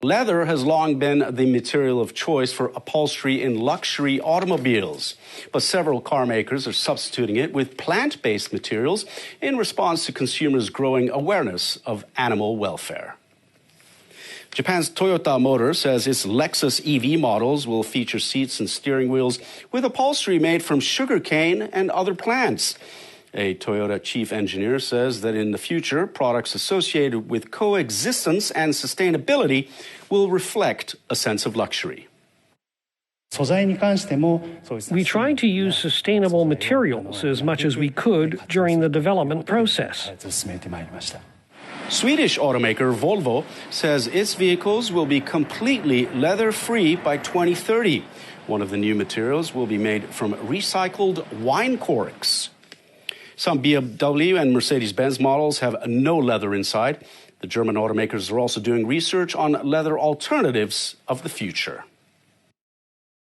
Leather has long been the material of choice for upholstery in luxury automobiles, but several car makers are substituting it with plant-based materials in response to consumers' growing awareness of animal welfare. Japan's Toyota Motor says its Lexus EV models will feature seats and steering wheels with upholstery made from sugarcane and other plants. A Toyota chief engineer says that in the future, products associated with coexistence and sustainability will reflect a sense of luxury. We tried to use sustainable materials as much as we could during the development process. Swedish automaker Volvo says its vehicles will be completely leather-free by 2030. One of the new materials will be made from recycled wine corks. Some BMW and Mercedes-Benz models have no leather inside. The German automakers are also doing research on leather alternatives of the future.